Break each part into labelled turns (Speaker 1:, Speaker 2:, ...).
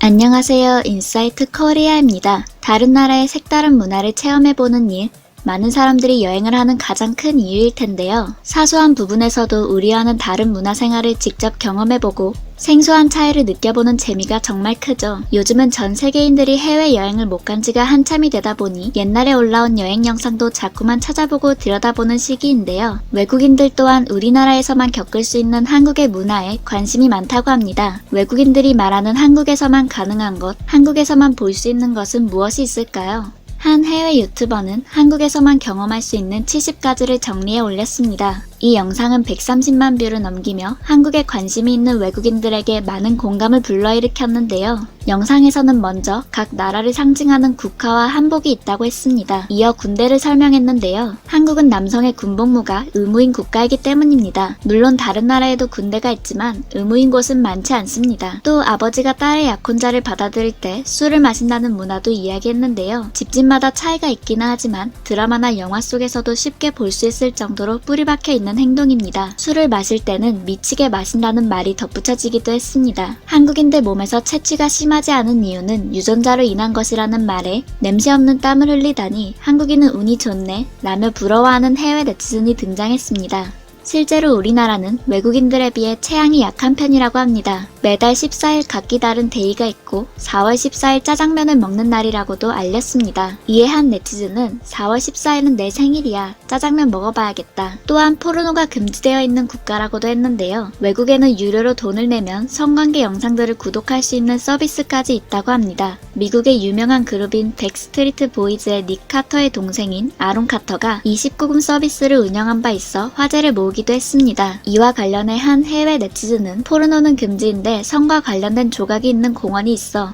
Speaker 1: 안녕하세요. 인사이트 코리아입니다. 다른 나라의 색다른 문화를 체험해보는 일, 많은 사람들이 여행을 하는 가장 큰 이유일 텐데요. 사소한 부분에서도 우리와는 다른 문화 생활을 직접 경험해보고 생소한 차이를 느껴보는 재미가 정말 크죠. 요즘은 전 세계인들이 해외여행을 못 간 지가 한참이 되다 보니 옛날에 올라온 여행 영상도 자꾸만 찾아보고 들여다보는 시기인데요. 외국인들 또한 우리나라에서만 겪을 수 있는 한국의 문화에 관심이 많다고 합니다. 외국인들이 말하는 한국에서만 가능한 것, 한국에서만 볼 수 있는 것은 무엇이 있을까요? 한 해외 유튜버는 한국에서만 경험할 수 있는 70가지를 정리해 올렸습니다. 이 영상은 130만 뷰를 넘기며 한국에 관심이 있는 외국인들에게 많은 공감을 불러일으켰는데요. 영상에서는 먼저 각 나라를 상징하는 국화와 한복이 있다고 했습니다. 이어 군대를 설명했는데요. 한국은 남성의 군복무가 의무인 국가이기 때문입니다. 물론 다른 나라에도 군대가 있지만 의무인 곳은 많지 않습니다. 또 아버지가 딸의 약혼자를 받아들일 때 술을 마신다는 문화도 이야기했는데요. 집집마다 차이가 있기는 하지만 드라마나 영화 속에서도 쉽게 볼 수 있을 정도로 뿌리 박혀 있는 행동입니다. 술을 마실 때는 미치게 마신다는 말이 덧붙여지기도 했습니다. 한국인들 몸에서 채취가 심하지 않은 이유는 유전자로 인한 것이라는 말에 냄새 없는 땀을 흘리다니 한국인은 운이 좋네 라며 부러워하는 해외 네티즌이 등장했습니다. 실제로 우리나라는 외국인들에 비해 체향이 약한 편이라고 합니다. 매달 14일 각기 다른 데이가 있고 4월 14일 짜장면을 먹는 날이라고도 알렸습니다. 이에 한 네티즌은 4월 14일은 내 생일이야. 짜장면 먹어봐야겠다. 또한 포르노가 금지되어 있는 국가라고도 했는데요. 외국에는 유료로 돈을 내면 성관계 영상들을 구독할 수 있는 서비스까지 있다고 합니다. 미국의 유명한 그룹인 백스트리트 보이즈의 닉 카터의 동생인 아론 카터가 29금 서비스를 운영한 바 있어 화제를 모으기도 했습니다. 이와 관련해 한 해외 네티즌은 포르노는 금지인데 성과 관련된 조각이 있는 공원이 있어.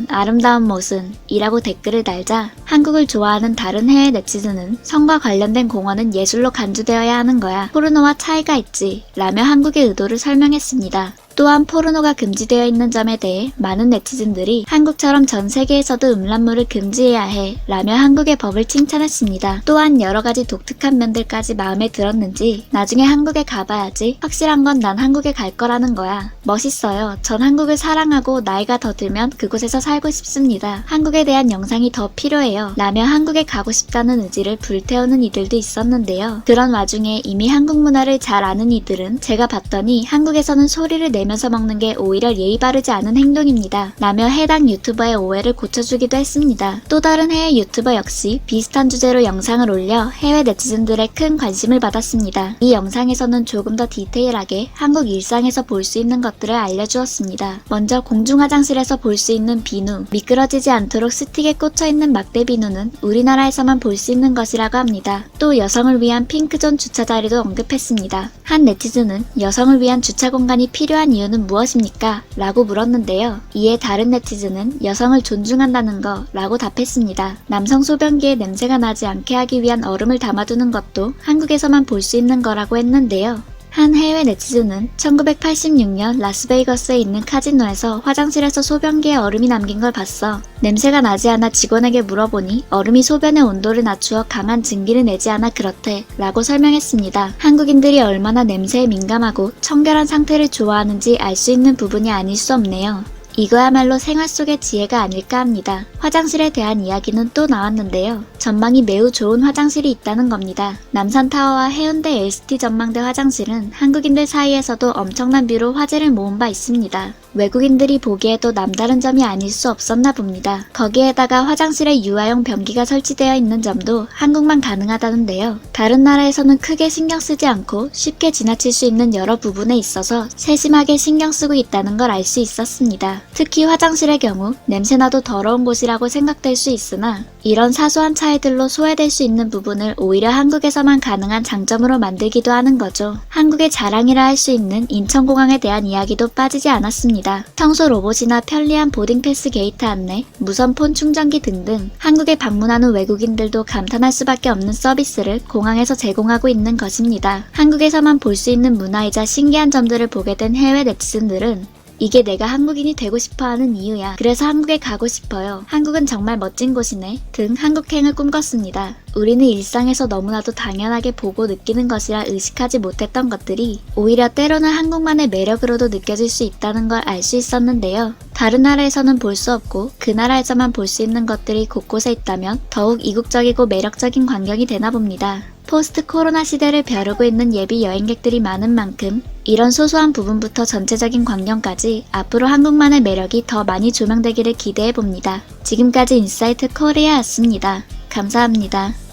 Speaker 1: 아름다운 모습 이라고 댓글을 달자 한국을 좋아하는 다른 해외 네티즌은 성과 관련된 공원은 예술로 간주되어야 하는 거야. 포르노와 차이가 있지 라며 한국의 의도를 설명했습니다. 또한 포르노가 금지되어 있는 점에 대해 많은 네티즌들이 한국처럼 전 세계에서도 음란물을 금지해야 해 라며 한국의 법을 칭찬했습니다. 또한 여러가지 독특한 면들까지 마음에 들었는지 나중에 한국에 가봐야지. 확실한 건 난 한국에 갈 거라는 거야. 멋있어요. 전 한국을 사랑하고 나이가 더 들면 그곳에서 살고 싶습니다. 한국에 대한 영상이 더 필요해요 라며 한국에 가고 싶다는 의지를 불태우는 이들도 있었는데요. 그런 와중에 이미 한국 문화를 잘 아는 이들은 제가 봤더니 한국에서는 소리를 내면서 먹는 게 오히려 예의 바르지 않은 행동입니다 라며 해당 유튜버의 오해를 고쳐주기도 했습니다. 또 다른 해외 유튜버 역시 비슷한 주제로 영상을 올려 해외 네티즌들의 큰 관심을 받았습니다. 이 영상에서는 조금 더 디테일하게 한국 일상에서 볼 수 있는 것들을 알려주었습니다. 먼저 공중 화장실에서 볼 수 있는 비누, 미끄러지지 않도록 스틱에 꽂혀있는 막대 비누는 우리나라에서만 볼 수 있는 것이라고 합니다. 또 여성을 위한 핑크존 주차 자리도 언급했습니다. 한 네티즌은 여성을 위한 주차 공간이 필요한 이유는 무엇입니까? 라고 물었는데요. 이에 다른 네티즌은 여성을 존중한다는 거 라고 답했습니다. 남성 소변기에 냄새가 나지 않게 하기 위한 얼음을 담아두는 것도 한국에서만 볼 수 있는 거라고 했는데요. 한 해외 네티즌은 1986년 라스베이거스에 있는 카지노에서 화장실에서 소변기에 얼음이 남긴 걸 봤어. 냄새가 나지 않아 직원에게 물어보니 얼음이 소변의 온도를 낮추어 강한 증기를 내지 않아 그렇대 라고 설명했습니다. 한국인들이 얼마나 냄새에 민감하고 청결한 상태를 좋아하는지 알 수 있는 부분이 아닐 수 없네요. 이거야말로 생활 속의 지혜가 아닐까 합니다. 화장실에 대한 이야기는 또 나왔는데요. 전망이 매우 좋은 화장실이 있다는 겁니다. 남산타워와 해운대 LCT 전망대 화장실은 한국인들 사이에서도 엄청난 뷰로 화제를 모은 바 있습니다. 외국인들이 보기에도 남다른 점이 아닐 수 없었나 봅니다. 거기에다가 화장실에 유아용 변기가 설치되어 있는 점도 한국만 가능하다는데요. 다른 나라에서는 크게 신경 쓰지 않고 쉽게 지나칠 수 있는 여러 부분에 있어서 세심하게 신경 쓰고 있다는 걸 알 수 있었습니다. 특히 화장실의 경우 냄새나도 더러운 곳이라고 생각될 수 있으나 이런 사소한 차이들로 소외될 수 있는 부분을 오히려 한국에서만 가능한 장점으로 만들기도 하는 거죠. 한국의 자랑이라 할 수 있는 인천공항에 대한 이야기도 빠지지 않았습니다. 청소 로봇이나 편리한 보딩패스 게이트 안내, 무선폰 충전기 등등 한국에 방문하는 외국인들도 감탄할 수밖에 없는 서비스를 공항에서 제공하고 있는 것입니다. 한국에서만 볼 수 있는 문화이자 신기한 점들을 보게 된 해외 네티즌들은 이게 내가 한국인이 되고 싶어하는 이유야. 그래서 한국에 가고 싶어요. 한국은 정말 멋진 곳이네. 등 한국행을 꿈꿨습니다. 우리는 일상에서 너무나도 당연하게 보고 느끼는 것이라 의식하지 못했던 것들이 오히려 때로는 한국만의 매력으로도 느껴질 수 있다는 걸 알 수 있었는데요. 다른 나라에서는 볼 수 없고 그 나라에서만 볼 수 있는 것들이 곳곳에 있다면 더욱 이국적이고 매력적인 광경이 되나 봅니다. 포스트 코로나 시대를 벼르고 있는 예비 여행객들이 많은 만큼 이런 소소한 부분부터 전체적인 광경까지 앞으로 한국만의 매력이 더 많이 조명되기를 기대해 봅니다. 지금까지 인사이트 코리아였습니다. 감사합니다.